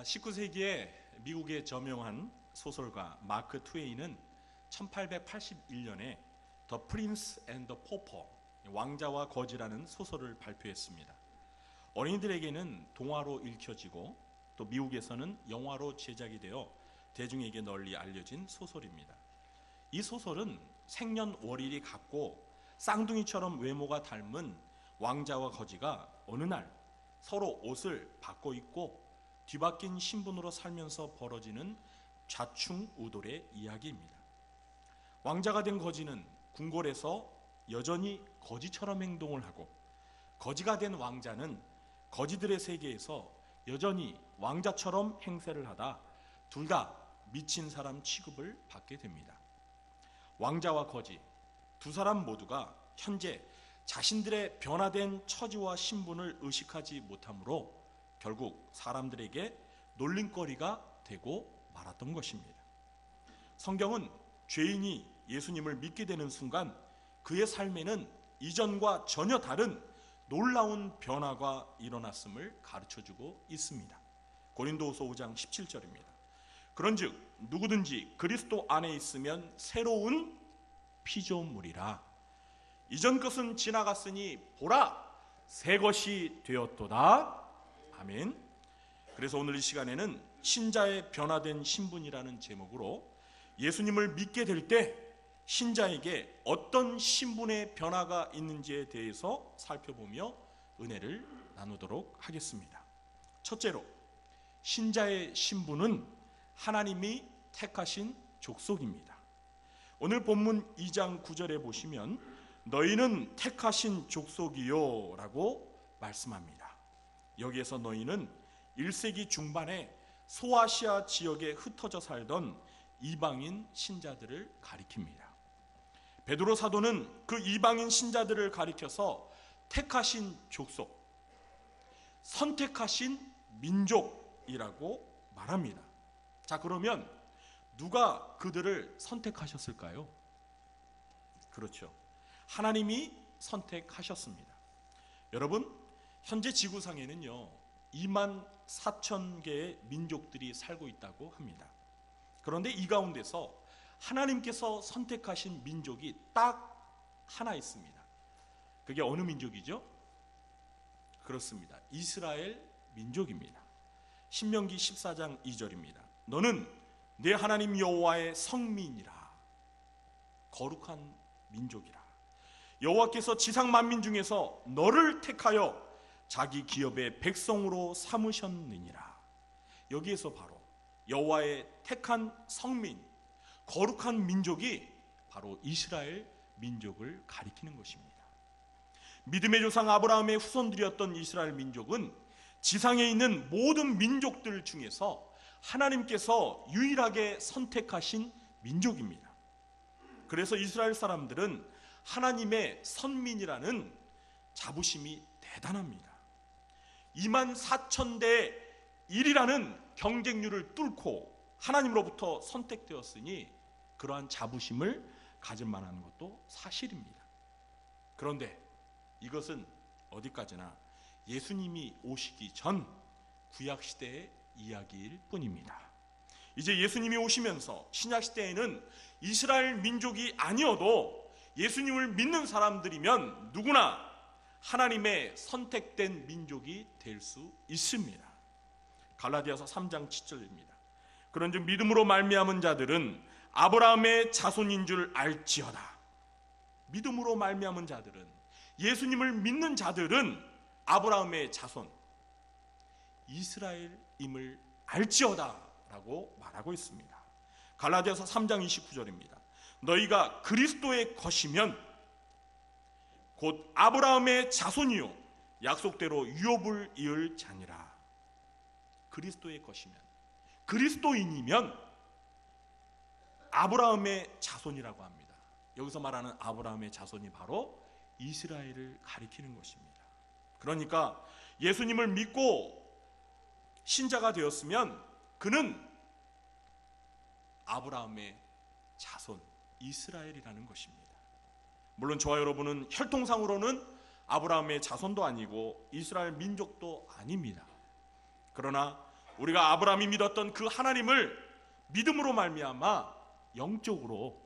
19세기에 미국의 저명한 소설가 마크 트웨인은 1881년에 The Prince and the Pauper, 왕자와 거지라는 소설을 발표했습니다. 어린이들에게는 동화로 읽혀지고 또 미국에서는 영화로 제작이 되어 대중에게 널리 알려진 소설입니다. 이 소설은 생년월일이 같고 쌍둥이처럼 외모가 닮은 왕자와 거지가 어느 날 서로 옷을 바꿔 입고 뒤바뀐 신분으로 살면서 벌어지는 좌충우돌의 이야기입니다. 왕자가 된 거지는 궁궐에서 여전히 거지처럼 행동을 하고, 거지가 된 왕자는 거지들의 세계에서 여전히 왕자처럼 행세를 하다 둘 다 미친 사람 취급을 받게 됩니다. 왕자와 거지 두 사람 모두가 현재 자신들의 변화된 처지와 신분을 의식하지 못하므로 결국 사람들에게 놀림거리가 되고 말았던 것입니다. 성경은 죄인이 예수님을 믿게 되는 순간 그의 삶에는 이전과 전혀 다른 놀라운 변화가 일어났음을 가르쳐주고 있습니다. 고린도후서 5장 17절입니다. 그런즉 누구든지 그리스도 안에 있으면 새로운 피조물이라. 이전 것은 지나갔으니 보라, 새 것이 되었도다. 아멘. 그래서 오늘 이 시간에는 신자의 변화된 신분이라는 제목으로 예수님을 믿게 될 때 신자에게 어떤 신분의 변화가 있는지에 대해서 살펴보며 은혜를 나누도록 하겠습니다. 첫째로, 신자의 신분은 하나님이 택하신 족속입니다. 오늘 본문 2장 9절에 보시면 너희는 택하신 족속이요 라고 말씀합니다. 여기에서 너희는 1세기 중반에 소아시아 지역에 흩어져 살던 이방인 신자들을 가리킵니다. 베드로 사도는 그 이방인 신자들을 가리켜서 택하신 족속, 선택하신 민족이라고 말합니다. 자, 그러면 누가 그들을 선택하셨을까요? 그렇죠. 하나님이 선택하셨습니다. 여러분, 현재 지구상에는요 2만 4천 개의 민족들이 살고 있다고 합니다. 그런데 이 가운데서 하나님께서 선택하신 민족이 딱 하나 있습니다. 그게 어느 민족이죠? 그렇습니다. 이스라엘 민족입니다. 신명기 14장 2절입니다. 너는 내 하나님 여호와의 성민이라. 거룩한 민족이라. 여호와께서 지상 만민 중에서 너를 택하여 자기 기업의 백성으로 삼으셨느니라. 여기에서 바로 여호와의 택한 성민, 거룩한 민족이 바로 이스라엘 민족을 가리키는 것입니다. 믿음의 조상 아브라함의 후손들이었던 이스라엘 민족은 지상에 있는 모든 민족들 중에서 하나님께서 유일하게 선택하신 민족입니다. 그래서 이스라엘 사람들은 하나님의 선민이라는 자부심이 대단합니다. 2만 4천 대 1이라는 경쟁률을 뚫고 하나님으로부터 선택되었으니 그러한 자부심을 가질 만한 것도 사실입니다. 그런데 이것은 어디까지나 예수님이 오시기 전 구약시대의 이야기일 뿐입니다. 이제 예수님이 오시면서 신약시대에는 이스라엘 민족이 아니어도 예수님을 믿는 사람들이면 누구나 하나님의 선택된 민족이 될 수 있습니다. 갈라디아서 3장 7절입니다. 그런즉 믿음으로 말미암은 자들은 아브라함의 자손인 줄 알지어다. 믿음으로 말미암은 자들은, 예수님을 믿는 자들은 아브라함의 자손 이스라엘임을 알지어다 라고 말하고 있습니다. 갈라디아서 3장 29절입니다. 너희가 그리스도의 것이면 곧 아브라함의 자손이요 약속대로 유업을 이을 자니라. 그리스도의 것이면, 그리스도인이면 아브라함의 자손이라고 합니다. 여기서 말하는 아브라함의 자손이 바로 이스라엘을 가리키는 것입니다. 그러니까 예수님을 믿고 신자가 되었으면 그는 아브라함의 자손 이스라엘이라는 것입니다. 물론 저와 여러분은 혈통상으로는 아브라함의 자손도 아니고 이스라엘 민족도 아닙니다. 그러나 우리가 아브라함이 믿었던 그 하나님을 믿음으로 말미암아 영적으로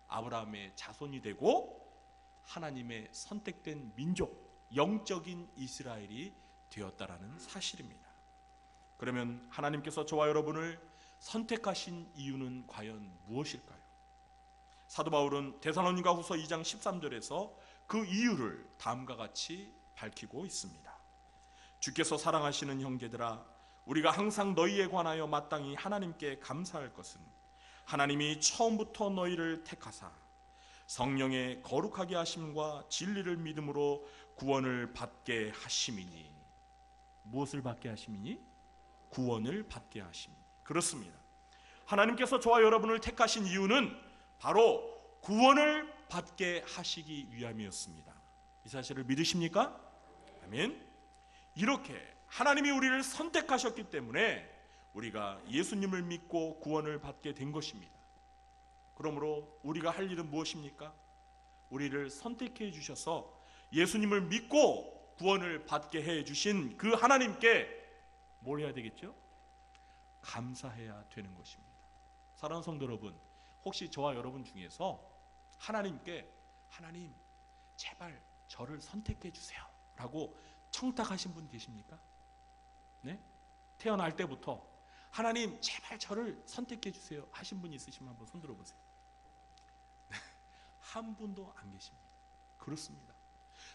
아브라함의 자손이 되고 하나님의 선택된 민족, 영적인 이스라엘이 되었다라는 사실입니다. 그러면 하나님께서 저와 여러분을 선택하신 이유는 과연 무엇일까요? 사도 바울은 데살로니가 후서 2장 13절에서 그 이유를 다음과 같이 밝히고 있습니다. 주께서 사랑하시는 형제들아, 우리가 항상 너희에 관하여 마땅히 하나님께 감사할 것은 하나님이 처음부터 너희를 택하사 성령의 거룩하게 하심과 진리를 믿음으로 구원을 받게 하심이니. 무엇을 받게 하심이니? 구원을 받게 하심이니. 그렇습니다. 하나님께서 저와 여러분을 택하신 이유는 바로 구원을 받게 하시기 위함이었습니다. 이 사실을 믿으십니까? 아멘. 이렇게 하나님이 우리를 선택하셨기 때문에 우리가 예수님을 믿고 구원을 받게 된 것입니다. 그러므로 우리가 할 일은 무엇입니까? 우리를 선택해 주셔서 예수님을 믿고 구원을 받게 해 주신 그 하나님께 뭘 해야 되겠죠? 감사해야 되는 것입니다. 사랑하는 성도 여러분, 혹시 저와 여러분 중에서 하나님께 하나님 제발 저를 선택해 주세요 라고 청탁하신 분 계십니까? 네? 태어날 때부터 하나님 제발 저를 선택해 주세요 하신 분 있으시면 한번 손 들어보세요. 한 분도 안 계십니다. 그렇습니다.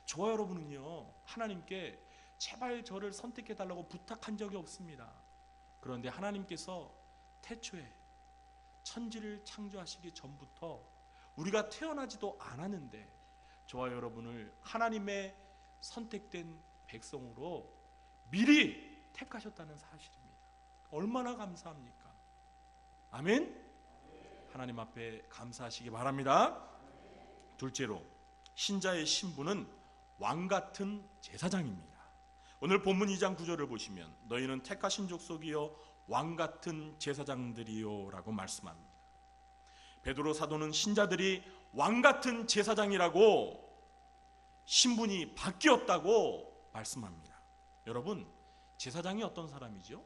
저와 여러분은요, 하나님께 제발 저를 선택해 달라고 부탁한 적이 없습니다. 그런데 하나님께서 태초에 천지를 창조하시기 전부터 우리가 태어나지도 않았는데 저와 여러분을 하나님의 선택된 백성으로 미리 택하셨다는 사실입니다. 얼마나 감사합니까? 아멘? 하나님 앞에 감사하시기 바랍니다. 둘째로, 신자의 신분은 왕같은 제사장입니다. 오늘 본문 2장 9절을 보시면 너희는 택하신 족속이요 왕같은 제사장들이요 라고 말씀합니다. 베드로 사도는 신자들이 왕같은 제사장이라고 신분이 바뀌었다고 말씀합니다. 여러분, 제사장이 어떤 사람이죠?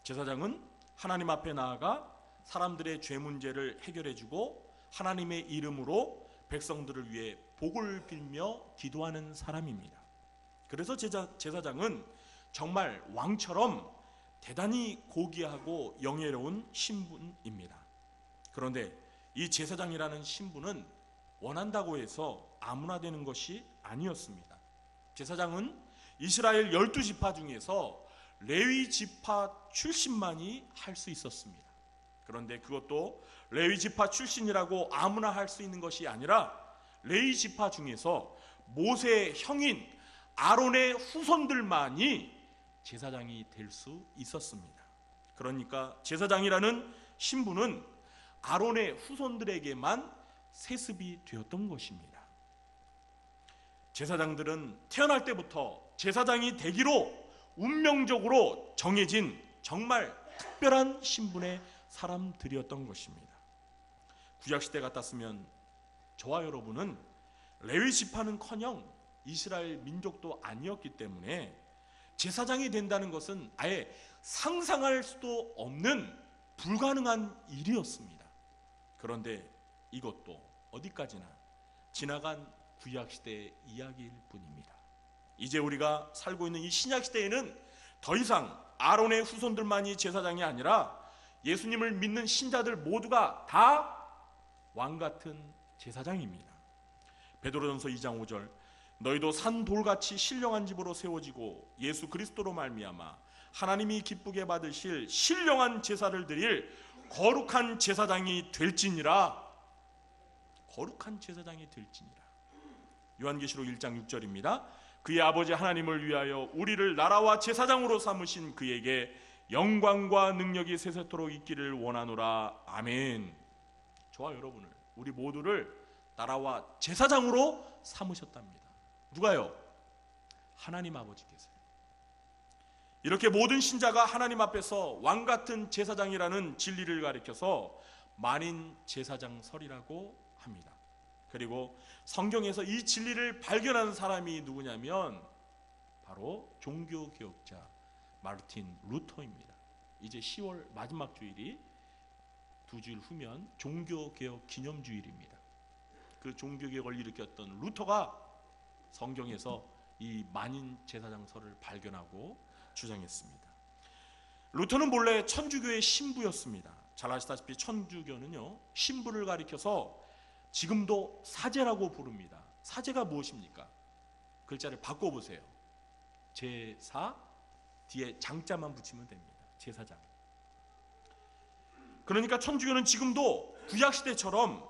제사장은 하나님 앞에 나아가 사람들의 죄 문제를 해결해주고 하나님의 이름으로 백성들을 위해 복을 빌며 기도하는 사람입니다. 그래서 제사장은 정말 왕처럼 대단히 고귀하고 영예로운 신분입니다. 그런데 이 제사장이라는 신분은 원한다고 해서 아무나 되는 것이 아니었습니다. 제사장은 이스라엘 12지파 중에서 레위 지파 출신만이 할 수 있었습니다. 그런데 그것도 레위 지파 출신이라고 아무나 할 수 있는 것이 아니라 레위 지파 중에서 모세의 형인 아론의 후손들만이 제사장이 될 수 있었습니다. 그러니까 제사장이라는 신분은 아론의 후손들에게만 세습이 되었던 것입니다. 제사장들은 태어날 때부터 제사장이 되기로 운명적으로 정해진 정말 특별한 신분의 사람들이었던 것입니다. 구약시대 같았으면 저와 여러분은 레위 지파는커녕 이스라엘 민족도 아니었기 때문에 제사장이 된다는 것은 아예 상상할 수도 없는 불가능한 일이었습니다. 그런데 이것도 어디까지나 지나간 구약시대의 이야기일 뿐입니다. 이제 우리가 살고 있는 이 신약시대에는 더 이상 아론의 후손들만이 제사장이 아니라 예수님을 믿는 신자들 모두가 다 왕같은 제사장입니다. 베드로전서 2장 5절, 너희도 산 돌같이 신령한 집으로 세워지고 예수 그리스도로 말미암아 하나님이 기쁘게 받으실 신령한 제사를 드릴 거룩한 제사장이 될지니라. 거룩한 제사장이 될지니라. 요한계시록 1장 6절입니다. 그의 아버지 하나님을 위하여 우리를 나라와 제사장으로 삼으신 그에게 영광과 능력이 세세토록 있기를 원하노라. 아멘. 저와 여러분을, 우리 모두를 나라와 제사장으로 삼으셨답니다. 누가요? 하나님 아버지께서요. 이렇게 모든 신자가 하나님 앞에서 왕같은 제사장이라는 진리를 가리켜서 만인 제사장설이라고 합니다. 그리고 성경에서 이 진리를 발견한 사람이 누구냐면 바로 종교개혁자 마르틴 루터입니다. 이제 10월 마지막 주일이 2주일 후면 종교개혁 기념주일입니다. 그 종교개혁을 일으켰던 루터가 성경에서 이 만인 제사장서를 발견하고 주장했습니다. 루터는 본래 천주교의 신부였습니다. 잘 아시다시피 천주교는요, 신부를 가리켜서 지금도 사제라고 부릅니다. 사제가 무엇입니까? 글자를 바꿔보세요. 제사 뒤에 장자만 붙이면 됩니다. 제사장. 그러니까 천주교는 지금도 구약시대처럼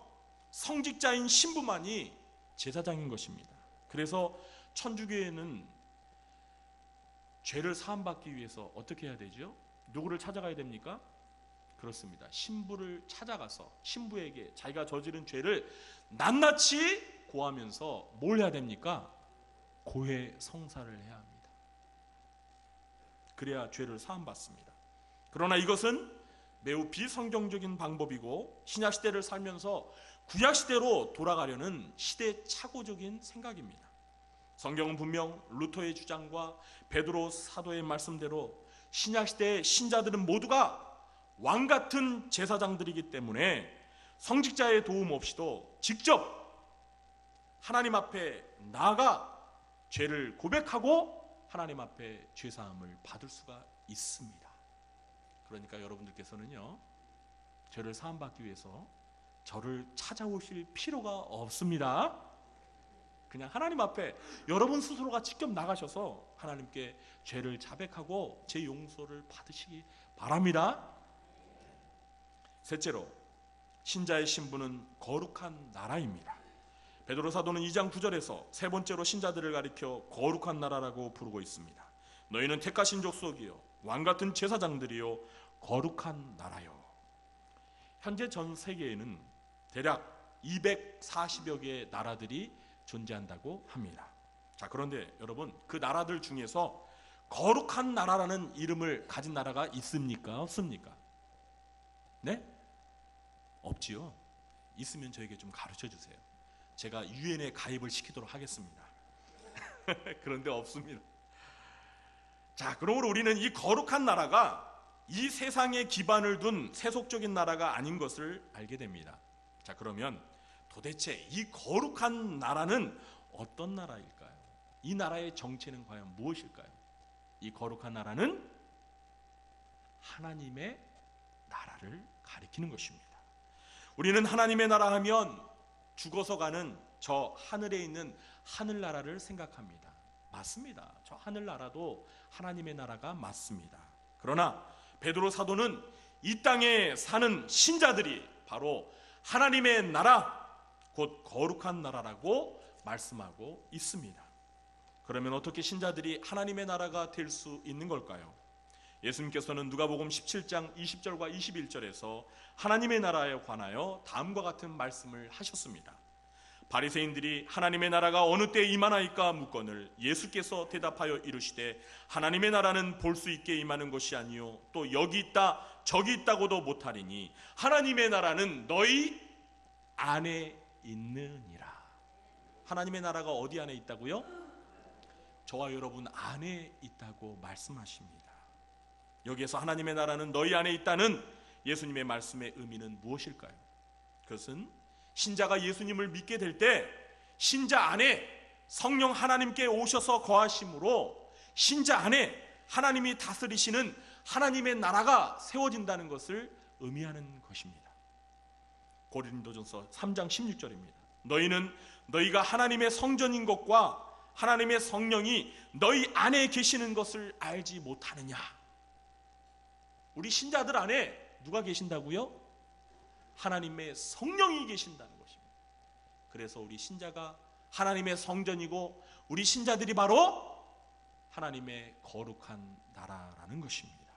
성직자인 신부만이 제사장인 것입니다. 그래서 천주교에는 죄를 사함받기 위해서 어떻게 해야 되죠? 누구를 찾아가야 됩니까? 그렇습니다. 신부를 찾아가서 신부에게 자기가 저지른 죄를 낱낱이 고하면서 뭘 해야 됩니까? 고해 성사를 해야 합니다. 그래야 죄를 사함받습니다. 그러나 이것은 매우 비성경적인 방법이고 신약시대를 살면서 구약시대로 돌아가려는 시대착오적인 생각입니다. 성경은 분명 루터의 주장과 베드로 사도의 말씀대로 신약시대의 신자들은 모두가 왕같은 제사장들이기 때문에 성직자의 도움 없이도 직접 하나님 앞에 나아가 죄를 고백하고 하나님 앞에 죄사함을 받을 수가 있습니다. 그러니까 여러분들께서는요, 죄를 사함받기 위해서 저를 찾아오실 필요가 없습니다. 그냥 하나님 앞에 여러분 스스로가 직접 나가셔서 하나님께 죄를 자백하고 제 용서를 받으시기 바랍니다. 셋째로, 신자의 신분은 거룩한 나라입니다. 베드로 사도는 2장 9절에서 세 번째로 신자들을 가리켜 거룩한 나라라고 부르고 있습니다. 너희는 택하신 족속이요 왕같은 제사장들이요 거룩한 나라요. 현재 전 세계에는 대략 240여 개의 나라들이 존재한다고 합니다. 자, 그런데 여러분, 그 나라들 중에서 거룩한 나라라는 이름을 가진 나라가 있습니까? 없습니까? 네? 없지요. 있으면 저에게 좀 가르쳐 주세요. 제가 유엔에 가입을 시키도록 하겠습니다. 그런데 없습니다. 자, 그러므로 우리는 이 거룩한 나라가 이 세상에 기반을 둔 세속적인 나라가 아닌 것을 알게 됩니다. 자, 그러면 도대체 이 거룩한 나라는 어떤 나라일까요? 이 나라의 정체는 과연 무엇일까요? 이 거룩한 나라는 하나님의 나라를 가리키는 것입니다. 우리는 하나님의 나라 하면 죽어서 가는 저 하늘에 있는 하늘나라를 생각합니다. 맞습니다. 저 하늘나라도 하나님의 나라가 맞습니다. 그러나 베드로 사도는 이 땅에 사는 신자들이 바로 하나님의 나라, 곧 거룩한 나라라고 말씀하고 있습니다. 그러면 어떻게 신자들이 하나님의 나라가 될 수 있는 걸까요? 예수님께서는 누가복음 17장 20절과 21절에서 하나님의 나라에 관하여 다음과 같은 말씀을 하셨습니다. 바리새인들이 하나님의 나라가 어느 때 임하나이까 묻거늘 예수께서 대답하여 이르시되 하나님의 나라는 볼 수 있게 임하는 것이 아니요 또 여기 있다 저기 있다고도 못하리니 하나님의 나라는 너희 안에 있느니라. 하나님의 나라가 어디 안에 있다고요? 저와 여러분 안에 있다고 말씀하십니다. 여기에서 하나님의 나라는 너희 안에 있다는 예수님의 말씀의 의미는 무엇일까요? 그것은 신자가 예수님을 믿게 될 때 신자 안에 성령 하나님께 오셔서 거하심으로 신자 안에 하나님이 다스리시는 하나님의 나라가 세워진다는 것을 의미하는 것입니다. 고린도전서 3장 16절입니다. 너희는 너희가 하나님의 성전인 것과 하나님의 성령이 너희 안에 계시는 것을 알지 못하느냐. 우리 신자들 안에 누가 계신다고요? 하나님의 성령이 계신다는 것입니다. 그래서 우리 신자가 하나님의 성전이고 우리 신자들이 바로 하나님의 거룩한 나라라는 것입니다.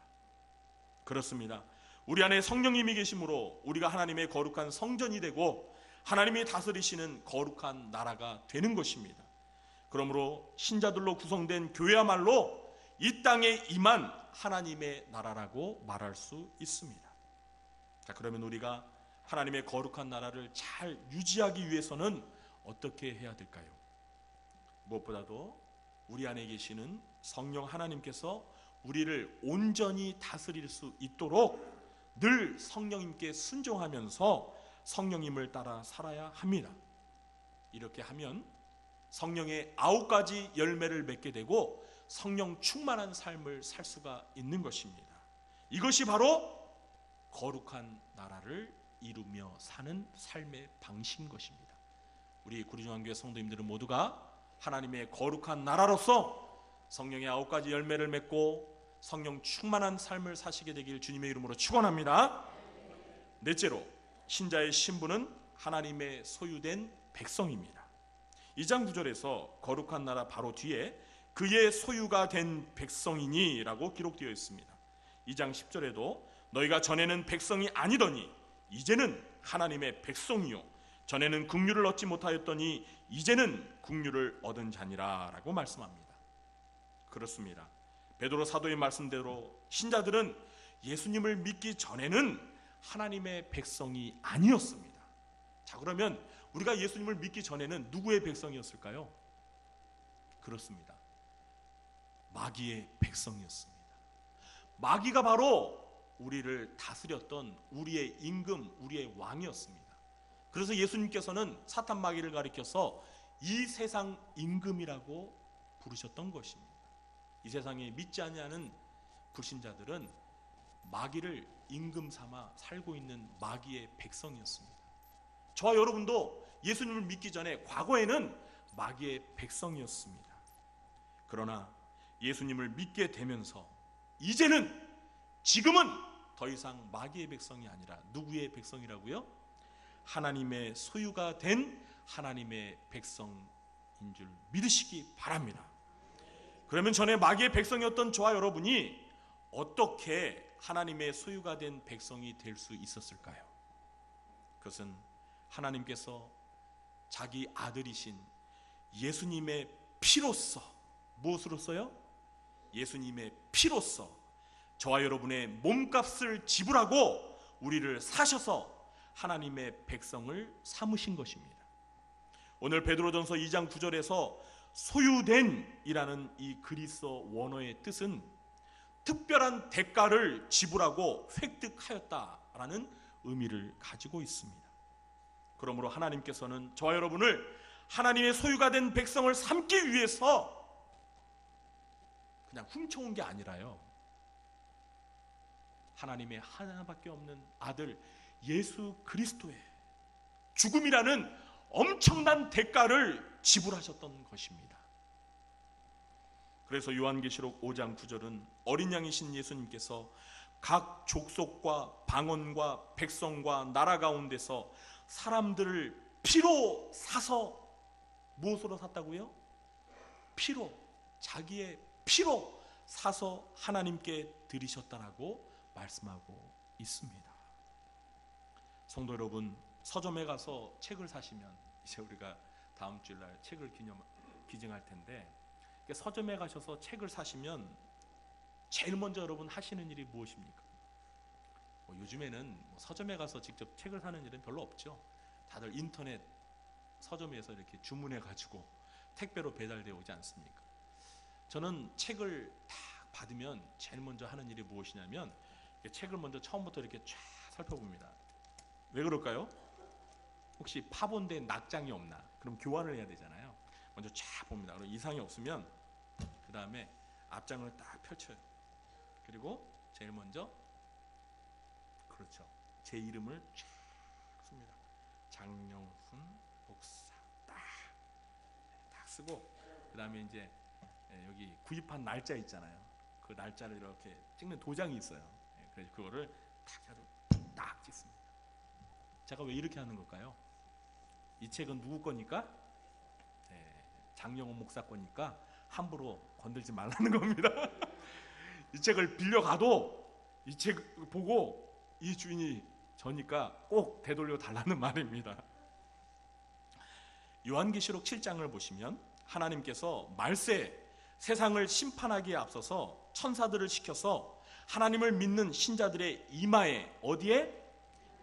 그렇습니다. 우리 안에 성령님이 계심으로 우리가 하나님의 거룩한 성전이 되고 하나님이 다스리시는 거룩한 나라가 되는 것입니다. 그러므로 신자들로 구성된 교회야말로 이 땅에 임한 하나님의 나라라고 말할 수 있습니다. 자, 그러면 우리가 하나님의 거룩한 나라를 잘 유지하기 위해서는 어떻게 해야 될까요? 무엇보다도 우리 안에 계시는 성령 하나님께서 우리를 온전히 다스릴 수 있도록 늘 성령님께 순종하면서 성령님을 따라 살아야 합니다. 이렇게 하면 성령의 9가지 열매를 맺게 되고 성령 충만한 삶을 살 수가 있는 것입니다. 이것이 바로 거룩한 나라를 이루며 사는 삶의 방식인 것입니다. 우리 구리중앙교회 성도님들은 모두가 하나님의 거룩한 나라로서 성령의 9가지 열매를 맺고 성령 충만한 삶을 사시게 되길 주님의 이름으로 축원합니다. 넷째로, 신자의 신분은 하나님의 소유된 백성입니다. 2장 9절에서 거룩한 나라 바로 뒤에 그의 소유가 된 백성이니 라고 기록되어 있습니다. 2장 10절에도 너희가 전에는 백성이 아니더니 이제는 하나님의 백성이요 전에는 긍휼을 얻지 못하였더니 이제는 긍휼을 얻은 자니라 라고 말씀합니다. 그렇습니다. 베드로 사도의 말씀대로 신자들은 예수님을 믿기 전에는 하나님의 백성이 아니었습니다. 자, 그러면 우리가 예수님을 믿기 전에는 누구의 백성이었을까요? 그렇습니다. 마귀의 백성이었습니다. 마귀가 바로 우리를 다스렸던 우리의 임금, 우리의 왕이었습니다. 그래서 예수님께서는 사탄 마귀를 가리켜서 이 세상 임금이라고 부르셨던 것입니다. 이 세상에 믿지 아니하는 불신자들은 마귀를 임금 삼아 살고 있는 마귀의 백성이었습니다. 저와 여러분도 예수님을 믿기 전에 과거에는 마귀의 백성이었습니다. 그러나 예수님을 믿게 되면서 이제는, 지금은 더 이상 마귀의 백성이 아니라 누구의 백성이라고요? 하나님의 소유가 된 하나님의 백성인 줄 믿으시기 바랍니다. 그러면 전에 마귀의 백성이었던 저와 여러분이 어떻게 하나님의 소유가 된 백성이 될 수 있었을까요? 그것은 하나님께서 자기 아들이신 예수님의 피로써, 무엇으로써요? 예수님의 피로써 저와 여러분의 몸값을 지불하고 우리를 사셔서 하나님의 백성을 삼으신 것입니다. 오늘 베드로전서 2장 9절에서 소유된 이라는 이 그리스어 원어의 뜻은 특별한 대가를 지불하고 획득하였다라는 의미를 가지고 있습니다. 그러므로 하나님께서는 저와 여러분을 하나님의 소유가 된 백성을 삼기 위해서 그냥 훔쳐온 게 아니라요, 하나님의 하나밖에 없는 아들 예수 그리스도의 죽음이라는 엄청난 대가를 지불하셨던 것입니다. 그래서 요한계시록 5장 9절은 어린 양이신 예수님께서 각 족속과 방언과 백성과 나라 가운데서 사람들을 피로 사서, 무엇으로 샀다고요? 피로, 자기의 피로 사서 하나님께 드리셨다라고 말씀하고 있습니다. 성도 여러분, 서점에 가서 책을 사시면, 이제 우리가 다음 주일날 책을 기증할 텐데, 서점에 가셔서 책을 사시면 제일 먼저 여러분 하시는 일이 무엇입니까? 요즘에는 서점에 가서 직접 책을 사는 일은 별로 없죠. 다들 인터넷 서점에서 이렇게 주문해 가지고 택배로 배달되어 오지 않습니까? 저는 책을 딱 받으면 제일 먼저 하는 일이 무엇이냐면 책을 먼저 처음부터 이렇게 쫙 살펴봅니다. 왜 그럴까요? 혹시 파본된 낙장이 없나? 그럼 교환을 해야 되잖아요. 먼저 쫙 봅니다. 그럼 이상이 없으면 그 다음에 앞장을 딱 펼쳐요. 그리고 제일 먼저, 그렇죠, 제 이름을 쫙 씁니다. 장영훈 목사 딱 쓰고, 그 다음에 이제 여기 구입한 날짜 있잖아요. 그 날짜를 이렇게 찍는 도장이 있어요. 그래서 그거를 딱 찍습니다. 제가 왜 이렇게 하는 걸까요? 이 책은 누구 거니까? 장영훈 목사 거니까 함부로 건들지 말라는 겁니다. 이 책을 빌려가도 이 책 보고 이 주인이 저니까 꼭 되돌려 달라는 말입니다. 요한계시록 7장을 보시면 하나님께서 말세 세상을 심판하기에 앞서서 천사들을 시켜서 하나님을 믿는 신자들의 이마에, 어디에?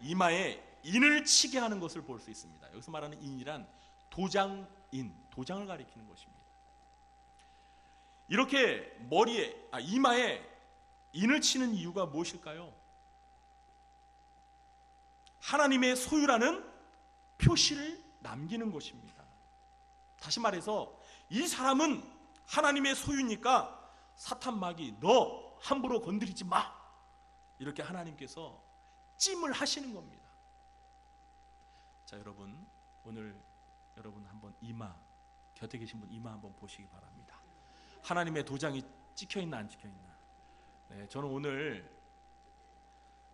이마에 인을 치게 하는 것을 볼 수 있습니다. 여기서 말하는 인이란 도장인, 도장을 가리키는 것입니다. 이렇게 이마에 인을 치는 이유가 무엇일까요? 하나님의 소유라는 표시를 남기는 것입니다. 다시 말해서 이 사람은 하나님의 소유니까 사탄 마귀 너 함부로 건드리지 마, 이렇게 하나님께서 찜을 하시는 겁니다. 자, 여러분, 오늘 여러분 한번 이마, 곁에 계신 분 이마 한번 보시기 바랍니다. 하나님의 도장이 찍혀있나 안 찍혀있나. 네, 저는 오늘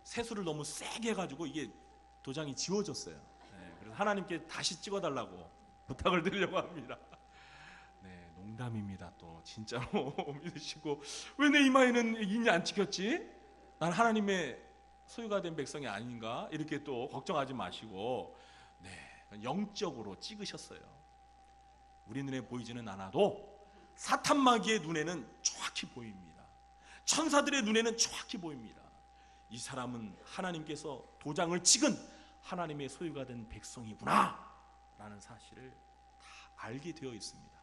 세수를 너무 세게 해가지고 이게 도장이 지워졌어요. 네, 그래서 하나님께 다시 찍어달라고 부탁을 드리려고 합니다. 네, 농담입니다. 또 진짜로 믿으시고, 왜 내 이마에는 인이 안 찍혔지? 난 하나님의 소유가 된 백성이 아닌가? 이렇게 또 걱정하지 마시고, 네, 영적으로 찍으셨어요. 우리 눈에 보이지는 않아도 사탄 마귀의 눈에는 정확히 보입니다. 천사들의 눈에는 정확히 보입니다. 이 사람은 하나님께서 도장을 찍은 하나님의 소유가 된 백성이구나 라는 사실을 다 알게 되어 있습니다.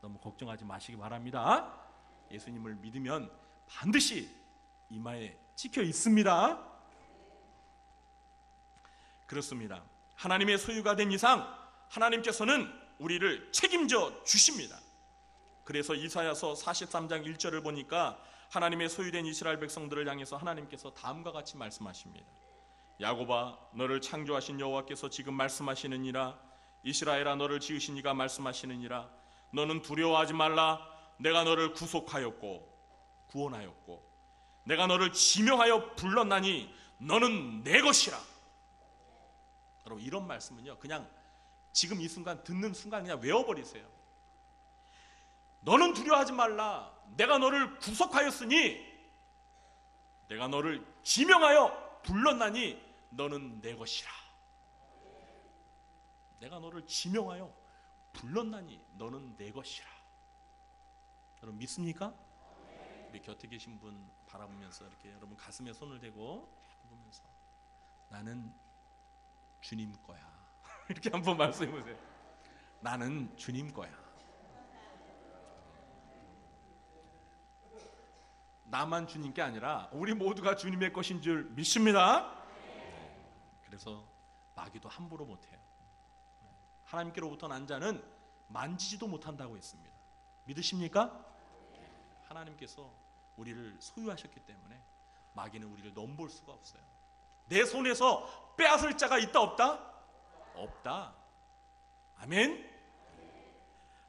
너무 걱정하지 마시기 바랍니다. 예수님을 믿으면 반드시 이마에 찍혀 있습니다. 그렇습니다. 하나님의 소유가 된 이상 하나님께서는 우리를 책임져 주십니다. 그래서 이사야서 43장 1절을 보니까 하나님의 소유된 이스라엘 백성들을 향해서 하나님께서 다음과 같이 말씀하십니다. 야곱아, 너를 창조하신 여호와께서 지금 말씀하시느니라. 이스라엘아, 너를 지으신 이가 말씀하시느니라. 너는 두려워하지 말라. 내가 너를 구속하였고 구원하였고 내가 너를 지명하여 불렀나니 너는 내 것이라. 여러분, 이런 말씀은요, 그냥 지금 이 순간 듣는 순간 그냥 외워버리세요. 너는 두려워하지 말라. 내가 너를 구속하였으니 내가 너를 지명하여 불렀나니 너는 내 것이라. 내가 너를 지명하여 불렀나니 너는 내 것이라. 여러분 믿습니까? 우리 곁에 계신 분 바라보면서 이렇게 여러분 가슴에 손을 대고 보면서 나는 주님 거야. 이렇게 한번 말씀해 보세요. 나는 주님 거야. 나만 주님께 아니라 우리 모두가 주님의 것인 줄 믿습니다. 그래서 마귀도 함부로 못해요. 하나님께로부터 난 자는 만지지도 못한다고 했습니다. 믿으십니까? 하나님께서 우리를 소유하셨기 때문에 마귀는 우리를 넘볼 수가 없어요. 내 손에서 빼앗을 자가 있다 없다? 없다. 아멘.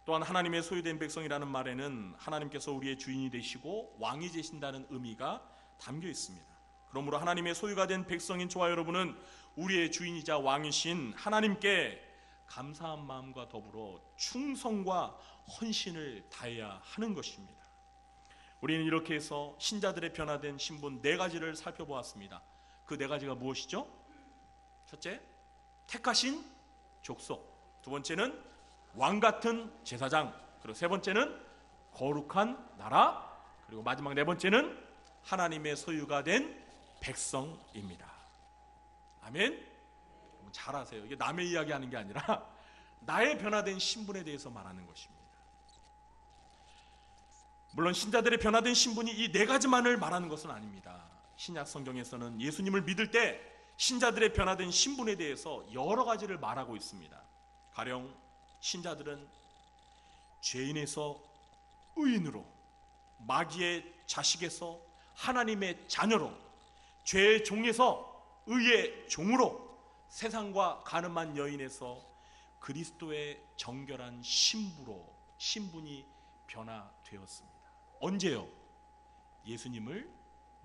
또한 하나님의 소유된 백성이라는 말에는 하나님께서 우리의 주인이 되시고 왕이 되신다는 의미가 담겨 있습니다. 그러므로 하나님의 소유가 된 백성인 저와 여러분은 우리의 주인이자 왕이신 하나님께 감사한 마음과 더불어 충성과 헌신을 다해야 하는 것입니다. 우리는 이렇게 해서 신자들의 변화된 신분 4가지를 살펴보았습니다. 그 4가지가 무엇이죠? 첫째, 택하신 족속. 두 번째는 왕같은 제사장. 그리고 세 번째는 거룩한 나라. 그리고 마지막 4번째는 하나님의 소유가 된 백성입니다. 아멘. 잘하세요. 이게 남의 이야기 하는 게 아니라 나의 변화된 신분에 대해서 말하는 것입니다. 물론 신자들의 변화된 신분이 이 4가지만을 말하는 것은 아닙니다. 신약 성경에서는 예수님을 믿을 때 신자들의 변화된 신분에 대해서 여러 가지를 말하고 있습니다. 가령 신자들은 죄인에서 의인으로, 마귀의 자식에서 하나님의 자녀로, 죄의 종에서 의의 종으로, 세상과 가늠한 여인에서 그리스도의 정결한 신부로 신분이 변화되었습니다. 언제요? 예수님을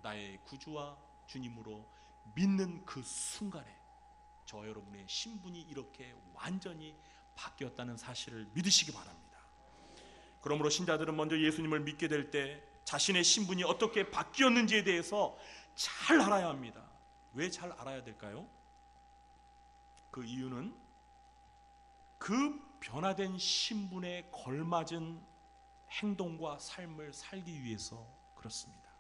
나의 구주와 주님으로 믿는 그 순간에 저와 여러분의 신분이 이렇게 완전히 바뀌었다는 사실을 믿으시기 바랍니다. 그러므로 신자들은 먼저 예수님을 믿게 될 때 자신의 신분이 어떻게 바뀌었는지에 대해서 잘 알아야 합니다. 왜 잘 알아야 될까요? 그 이유는 그 변화된 신분에 걸맞은 행동과 삶을 살기 위해서 그렇습니다.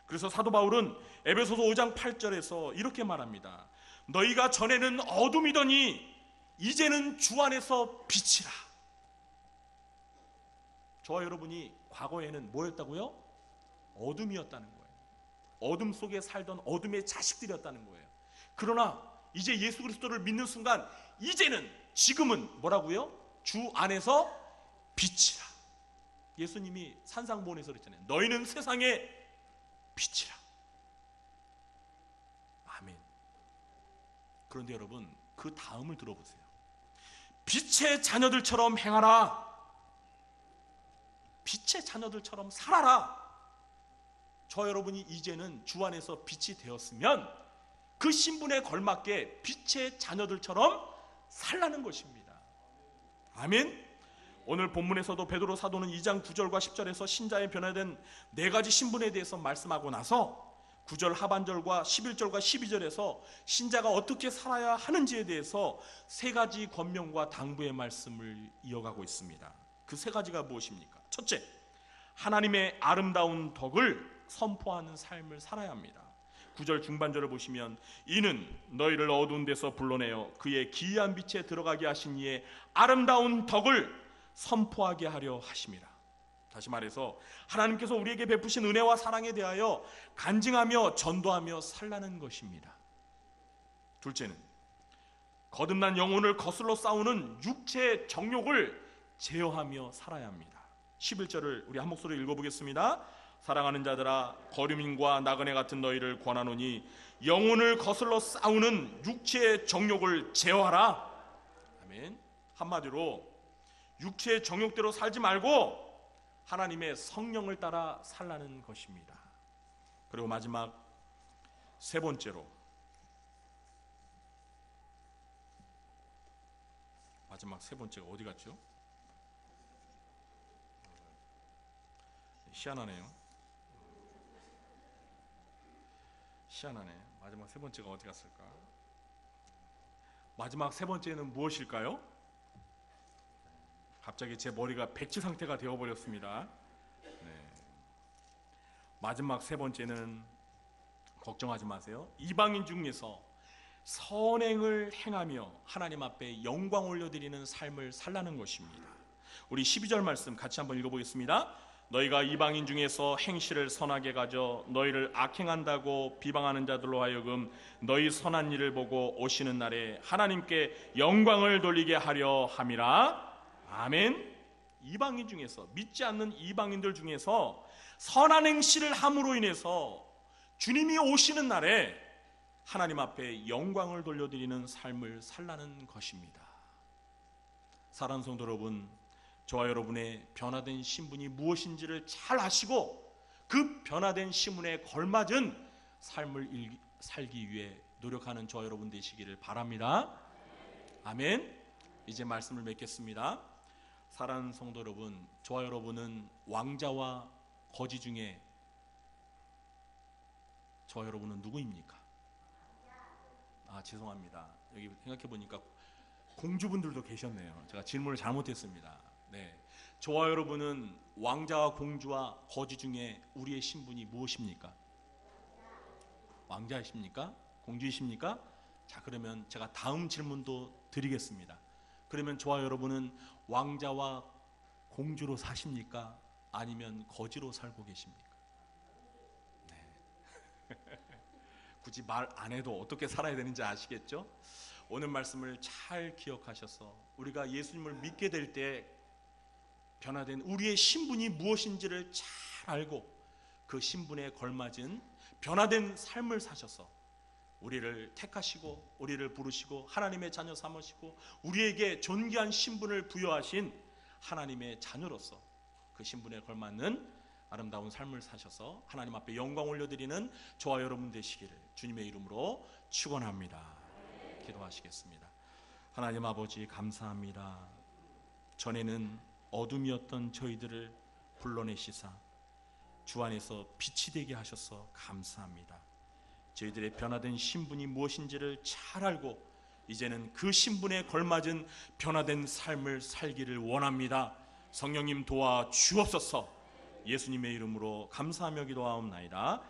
그래서 사도 바울은 에베소서 5장 8절에서 이렇게 말합니다. 너희가 전에는 어둠이더니 이제는 주 안에서 빛이라. 저와 여러분이 과거에는 뭐였다고요? 어둠이었다는 거예요. 어둠 속에 살던 어둠의 자식들이었다는 거예요. 그러나 이제 예수 그리스도를 믿는 순간 이제는 지금은 뭐라고요? 주 안에서 빛이라. 예수님이 산상보훈에서 그랬잖아요. 너희는 세상의 빛이라. 아멘. 그런데 여러분, 그 다음을 들어보세요. 빛의 자녀들처럼 행하라. 빛의 자녀들처럼 살아라. 저 여러분이 이제는 주 안에서 빛이 되었으면 그 신분에 걸맞게 빛의 자녀들처럼 살라는 것입니다. 아멘. 오늘 본문에서도 베드로 사도는 2장 9절과 10절에서 신자의 변화된 4가지 신분에 대해서 말씀하고 나서 9절 하반절과 11절과 12절에서 신자가 어떻게 살아야 하는지에 대해서 3가지 권면과 당부의 말씀을 이어가고 있습니다. 그 3가지가 무엇입니까? 첫째, 하나님의 아름다운 덕을 선포하는 삶을 살아야 합니다. 9절 중반절을 보시면 이는 너희를 어두운 데서 불러내어 그의 기이한 빛에 들어가게 하신 이의 아름다운 덕을 선포하게 하려 하심이라. 다시 말해서 하나님께서 우리에게 베푸신 은혜와 사랑에 대하여 간증하며 전도하며 살라는 것입니다. 둘째는 거듭난 영혼을 거슬러 싸우는 육체의 정욕을 제어하며 살아야 합니다. 11절을 우리 한 목소리로 읽어보겠습니다. 사랑하는 자들아, 거류민과 나그네 같은 너희를 권하노니 영혼을 거슬러 싸우는 육체의 정욕을 제어하라. 아멘. 한마디로 육체의 정욕대로 살지 말고 하나님의 성령을 따라 살라는 것입니다. 그리고 마지막 3번째로, 마지막 3번째가 어디 갔죠? 희한하네요. 희한하네. 마지막 3번째가 어디 갔을까? 마지막 3번째는 무엇일까요? 갑자기 제 머리가 백지 상태가 되어버렸습니다. 네. 마지막 3번째는 걱정하지 마세요. 이방인 중에서 선행을 행하며 하나님 앞에 영광 올려드리는 삶을 살라는 것입니다. 우리 12절 말씀 같이 한번 읽어보겠습니다. 너희가 이방인 중에서 행실을 선하게 가져 너희를 악행한다고 비방하는 자들로 하여금 너희 선한 일을 보고 오시는 날에 하나님께 영광을 돌리게 하려 함이라. 아멘. 이방인 중에서, 믿지 않는 이방인들 중에서 선한 행실을 함으로 인해서 주님이 오시는 날에 하나님 앞에 영광을 돌려드리는 삶을 살라는 것입니다. 사랑하는 성도 여러분, 저와 여러분의 변화된 신분이 무엇인지를 잘 아시고 그 변화된 신분에 걸맞은 삶을 살기 위해 노력하는 저와 여러분 되시기를 바랍니다. 아멘. 이제 말씀을 맺겠습니다. 사랑하는 성도 여러분, 저와 여러분은 왕자와 거지 중에 저와 여러분은 누구입니까? 죄송합니다. 여기 생각해보니까 공주분들도 계셨네요. 제가 질문을 잘못했습니다. 네, 저와 여러분은 왕자와 공주와 거지 중에 우리의 신분이 무엇입니까? 왕자이십니까? 공주이십니까? 자, 그러면 제가 다음 질문도 드리겠습니다. 그러면 저와 여러분은 왕자와 공주로 사십니까? 아니면 거지로 살고 계십니까? 네. 굳이 말 안 해도 어떻게 살아야 되는지 아시겠죠? 오늘 말씀을 잘 기억하셔서 우리가 예수님을 믿게 될 때 변화된 우리의 신분이 무엇인지를 잘 알고 그 신분에 걸맞은 변화된 삶을 사셔서 우리를 택하시고 우리를 부르시고 하나님의 자녀 삼으시고 우리에게 존귀한 신분을 부여하신 하나님의 자녀로서 그 신분에 걸맞는 아름다운 삶을 사셔서 하나님 앞에 영광 올려드리는 저와 여러분 되시기를 주님의 이름으로 축원합니다. 기도하시겠습니다. 하나님 아버지, 감사합니다. 전에는 어둠이었던 저희들을 불러내시사 주 안에서 빛이 되게 하셔서 감사합니다. 저희들의 변화된 신분이 무엇인지를 잘 알고 이제는 그 신분에 걸맞은 변화된 삶을 살기를 원합니다. 성령님 도와 주옵소서. 예수님의 이름으로 감사하며 기도하옵나이다.